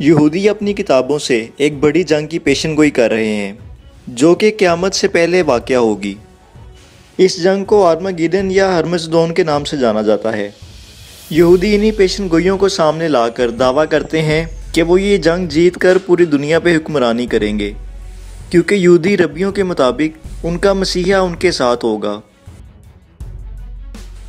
یہودی اپنی کتابوں سے ایک بڑی جنگ کی پیشن گوئی کر رہے ہیں جو کہ قیامت سے پہلے واقع ہوگی۔ اس جنگ کو آرمگیڈن یا ہرمزدون کے نام سے جانا جاتا ہے۔ یہودی انہی پیشن گوئیوں کو سامنے لا کر دعویٰ کرتے ہیں کہ وہ یہ جنگ جیت کر پوری دنیا پہ حکمرانی کریں گے، کیونکہ یہودی ربیوں کے مطابق ان کا مسیحا ان کے ساتھ ہوگا۔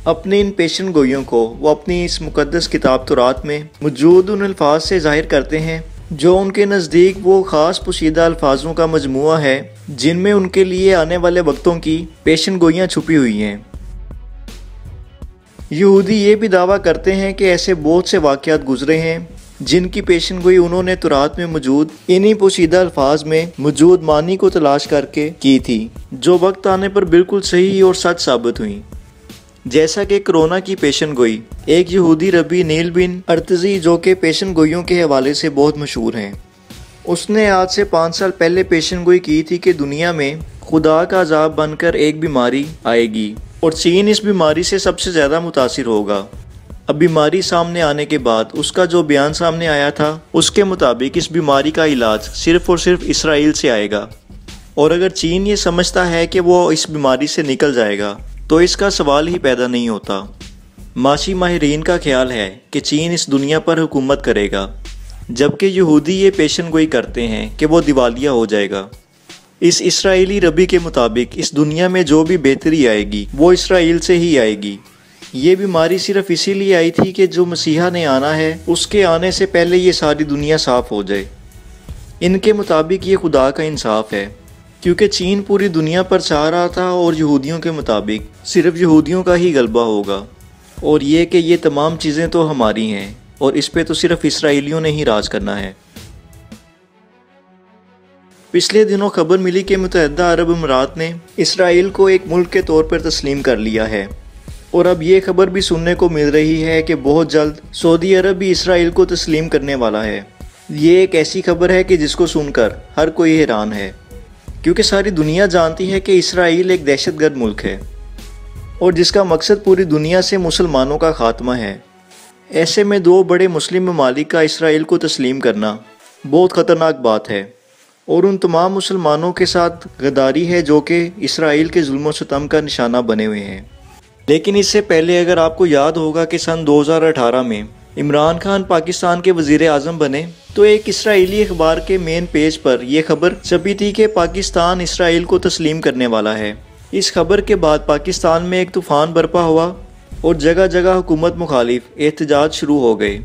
اپنے ان پیشن گوئیوں کو وہ اپنی اس مقدس کتاب تورات میں موجود ان الفاظ سے ظاہر کرتے ہیں جو ان کے نزدیک وہ خاص پوشیدہ الفاظوں کا مجموعہ ہے جن میں ان کے لیے آنے والے وقتوں کی پیشن گوئیاں چھپی ہوئی ہیں۔ یہودی یہ بھی دعویٰ کرتے ہیں کہ ایسے بہت سے واقعات گزرے ہیں جن کی پیشن گوئی انہوں نے تورات میں موجود انہی پوشیدہ الفاظ میں موجود معنی کو تلاش کر کے کی تھی، جو وقت آنے پر بالکل صحیح اور سچ ثابت ہوئیں۔ جیسا کہ کرونا کی پیشن گوئی ایک یہودی ربی نیل بن ارتزی جو کہ پیشن گوئیوں کے حوالے سے بہت مشہور ہیں، اس نے آج سے 5 سال پہلے پیشن گوئی کی تھی کہ دنیا میں خدا کا عذاب بن کر ایک بیماری آئے گی اور چین اس بیماری سے سب سے زیادہ متاثر ہوگا۔ اب بیماری سامنے آنے کے بعد اس کا جو بیان سامنے آیا تھا اس کے مطابق اس بیماری کا علاج صرف اور صرف اسرائیل سے آئے گا، اور اگر چین یہ سمجھتا ہے کہ وہ اس بیماری سے نکل جائے گا تو اس کا سوال ہی پیدا نہیں ہوتا۔ معاشی ماہرین کا خیال ہے کہ چین اس دنیا پر حکومت کرے گا، جبکہ یہودی یہ پیشن گوئی کرتے ہیں کہ وہ دیوالیہ ہو جائے گا۔ اس اسرائیلی ربی کے مطابق اس دنیا میں جو بھی بہتری آئے گی وہ اسرائیل سے ہی آئے گی۔ یہ بیماری صرف اسی لیے آئی تھی کہ جو مسیحا نے آنا ہے اس کے آنے سے پہلے یہ ساری دنیا صاف ہو جائے۔ ان کے مطابق یہ خدا کا انصاف ہے، کیونکہ چین پوری دنیا پر چاہ رہا تھا اور یہودیوں کے مطابق صرف یہودیوں کا ہی غلبہ ہوگا، اور یہ کہ یہ تمام چیزیں تو ہماری ہیں اور اس پہ تو صرف اسرائیلیوں نے ہی راج کرنا ہے۔ پچھلے دنوں خبر ملی کہ متحدہ عرب امارات نے اسرائیل کو ایک ملک کے طور پر تسلیم کر لیا ہے، اور اب یہ خبر بھی سننے کو مل رہی ہے کہ بہت جلد سعودی عرب بھی اسرائیل کو تسلیم کرنے والا ہے۔ یہ ایک ایسی خبر ہے کہ جس کو سن کر ہر کوئی حیران ہے، کیونکہ ساری دنیا جانتی ہے کہ اسرائیل ایک دہشت گرد ملک ہے اور جس کا مقصد پوری دنیا سے مسلمانوں کا خاتمہ ہے۔ ایسے میں 2 بڑے مسلم ممالک کا اسرائیل کو تسلیم کرنا بہت خطرناک بات ہے، اور ان تمام مسلمانوں کے ساتھ غداری ہے جو کہ اسرائیل کے ظلم و ستم کا نشانہ بنے ہوئے ہیں۔ لیکن اس سے پہلے اگر آپ کو یاد ہوگا کہ سن 2018 میں عمران خان پاکستان کے وزیر اعظم بنے تو ایک اسرائیلی اخبار کے مین پیج پر یہ خبر چھپی تھی کہ پاکستان اسرائیل کو تسلیم کرنے والا ہے۔ اس خبر کے بعد پاکستان میں ایک طوفان برپا ہوا اور جگہ جگہ حکومت مخالف احتجاج شروع ہو گئے۔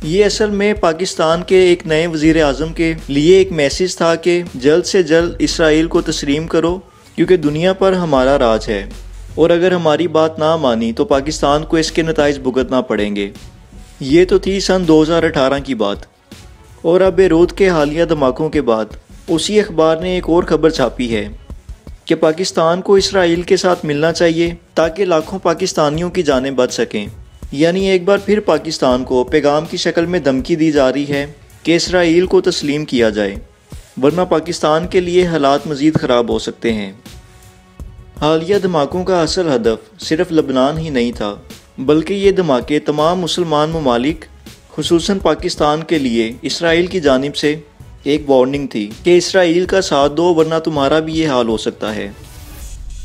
یہ اصل میں پاکستان کے ایک نئے وزیر اعظم کے لیے ایک میسج تھا کہ جلد سے جلد اسرائیل کو تسلیم کرو، کیونکہ دنیا پر ہمارا راج ہے، اور اگر ہماری بات نہ مانی تو پاکستان کو اس کے نتائج بھگتنا پڑیں گے۔ یہ تو تھی سن 2018 کی بات، اور اب بیروت کے حالیہ دھماکوں کے بعد اسی اخبار نے ایک اور خبر چھاپی ہے کہ پاکستان کو اسرائیل کے ساتھ ملنا چاہیے تاکہ لاکھوں پاکستانیوں کی جانیں بچ سکیں۔ یعنی ایک بار پھر پاکستان کو پیغام کی شکل میں دھمکی دی جا رہی ہے کہ اسرائیل کو تسلیم کیا جائے، ورنہ پاکستان کے لیے حالات مزید خراب ہو سکتے ہیں۔ حالیہ دھماکوں کا اصل ہدف صرف لبنان ہی نہیں تھا، بلکہ یہ دھماکے تمام مسلمان ممالک خصوصاً پاکستان کے لیے اسرائیل کی جانب سے ایک وارننگ تھی کہ اسرائیل کا ساتھ دو ورنہ تمہارا بھی یہ حال ہو سکتا ہے۔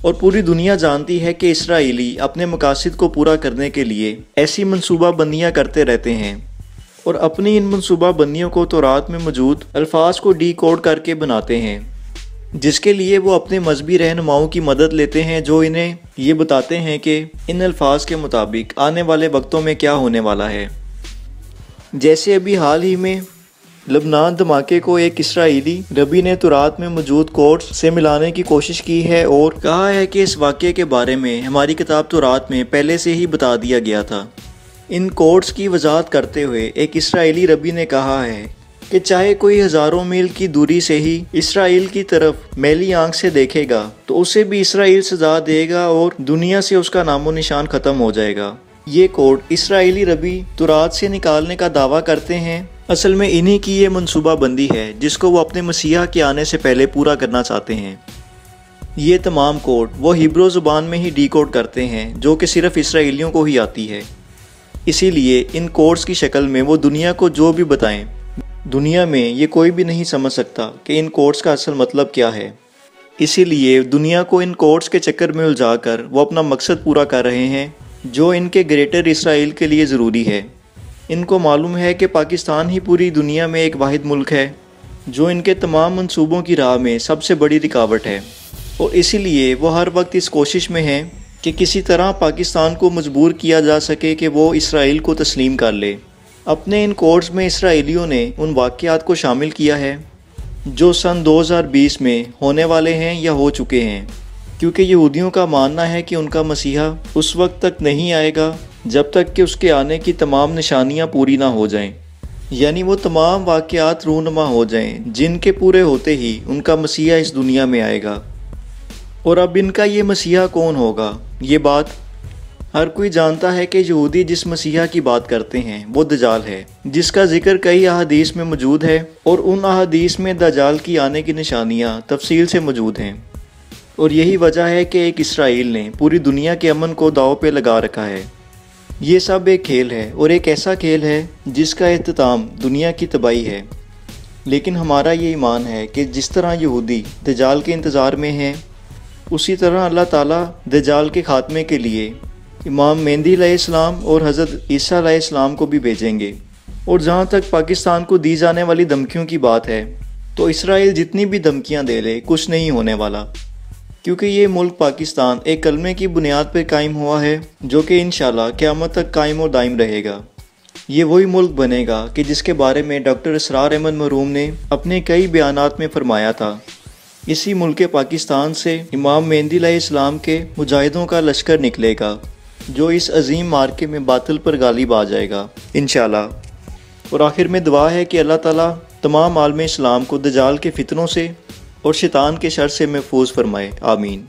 اور پوری دنیا جانتی ہے کہ اسرائیلی اپنے مقاصد کو پورا کرنے کے لیے ایسی منصوبہ بندیاں کرتے رہتے ہیں، اور اپنی ان منصوبہ بندیوں کو تورات میں موجود الفاظ کو ڈی کوڈ کر کے بناتے ہیں، جس کے لیے وہ اپنے مذہبی رہنماؤں کی مدد لیتے ہیں جو انہیں یہ بتاتے ہیں کہ ان الفاظ کے مطابق آنے والے وقتوں میں کیا ہونے والا ہے۔ جیسے ابھی حال ہی میں لبنان دھماکے کو ایک اسرائیلی ربی نے تورات میں موجود کوڈز سے ملانے کی کوشش کی ہے اور کہا ہے کہ اس واقعے کے بارے میں ہماری کتاب تورات میں پہلے سے ہی بتا دیا گیا تھا۔ ان کوڈز کی وضاحت کرتے ہوئے ایک اسرائیلی ربی نے کہا ہے کہ چاہے کوئی ہزاروں میل کی دوری سے ہی اسرائیل کی طرف میلی آنکھ سے دیکھے گا تو اسے بھی اسرائیل سزا دے گا اور دنیا سے اس کا نام و نشان ختم ہو جائے گا۔ یہ کوڈ اسرائیلی ربی تورات سے نکالنے کا دعویٰ کرتے ہیں، اصل میں انہی کی یہ منصوبہ بندی ہے جس کو وہ اپنے مسیحا کے آنے سے پہلے پورا کرنا چاہتے ہیں۔ یہ تمام کوڈ وہ ہیبرو زبان میں ہی ڈی کوڈ کرتے ہیں جو کہ صرف اسرائیلیوں کو ہی آتی ہے، اسی لیے ان کوڈز کی شکل میں وہ دنیا کو جو بھی بتائیں دنیا میں یہ کوئی بھی نہیں سمجھ سکتا کہ ان کوٹس کا اصل مطلب کیا ہے، اسی لیے دنیا کو ان کوٹس کے چکر میں الجھا کر وہ اپنا مقصد پورا کر رہے ہیں جو ان کے گریٹر اسرائیل کے لیے ضروری ہے۔ ان کو معلوم ہے کہ پاکستان ہی پوری دنیا میں ایک واحد ملک ہے جو ان کے تمام منصوبوں کی راہ میں سب سے بڑی رکاوٹ ہے، اور اسی لیے وہ ہر وقت اس کوشش میں ہیں کہ کسی طرح پاکستان کو مجبور کیا جا سکے کہ وہ اسرائیل کو تسلیم کر لے۔ اپنے ان کوٹس میں اسرائیلیوں نے ان واقعات کو شامل کیا ہے جو سن 2020 میں ہونے والے ہیں یا ہو چکے ہیں، کیونکہ یہودیوں کا ماننا ہے کہ ان کا مسیحا اس وقت تک نہیں آئے گا جب تک کہ اس کے آنے کی تمام نشانیاں پوری نہ ہو جائیں، یعنی وہ تمام واقعات رونما ہو جائیں جن کے پورے ہوتے ہی ان کا مسیحا اس دنیا میں آئے گا۔ اور اب ان کا یہ مسیحا کون ہوگا؟ یہ بات ہر کوئی جانتا ہے کہ یہودی جس مسیحا کی بات کرتے ہیں وہ دجال ہے، جس کا ذکر کئی احادیث میں موجود ہے، اور ان احادیث میں دجال کی آنے کی نشانیاں تفصیل سے موجود ہیں، اور یہی وجہ ہے کہ ایک اسرائیل نے پوری دنیا کے امن کو داؤ پہ لگا رکھا ہے۔ یہ سب ایک کھیل ہے، اور ایک ایسا کھیل ہے جس کا اختتام دنیا کی تباہی ہے، لیکن ہمارا یہ ایمان ہے کہ جس طرح یہودی دجال کے انتظار میں ہیں، اسی طرح اللہ تعالیٰ دجال کے خاتمے کے لیے امام مہدی علیہ السلام اور حضرت عیسیٰ علیہ السلام کو بھی بھیجیں گے۔ اور جہاں تک پاکستان کو دی جانے والی دھمکیوں کی بات ہے تو اسرائیل جتنی بھی دھمکیاں دے لے کچھ نہیں ہونے والا، کیونکہ یہ ملک پاکستان ایک کلمے کی بنیاد پر قائم ہوا ہے جو کہ انشاءاللہ قیامت تک قائم اور دائم رہے گا۔ یہ وہی ملک بنے گا کہ جس کے بارے میں ڈاکٹر اسرار احمد مرحوم نے اپنے کئی بیانات میں فرمایا تھا، اسی ملک پاکستان سے امام مہدی علیہ السلام کے مجاہدوں کا لشکر نکلے گا جو اس عظیم معرکے میں باطل پر غالب آ جائے گا انشاءاللہ۔ اور آخر میں دعا ہے کہ اللہ تعالیٰ تمام عالم اسلام کو دجال کے فتنوں سے اور شیطان کے شر سے محفوظ فرمائے، آمین۔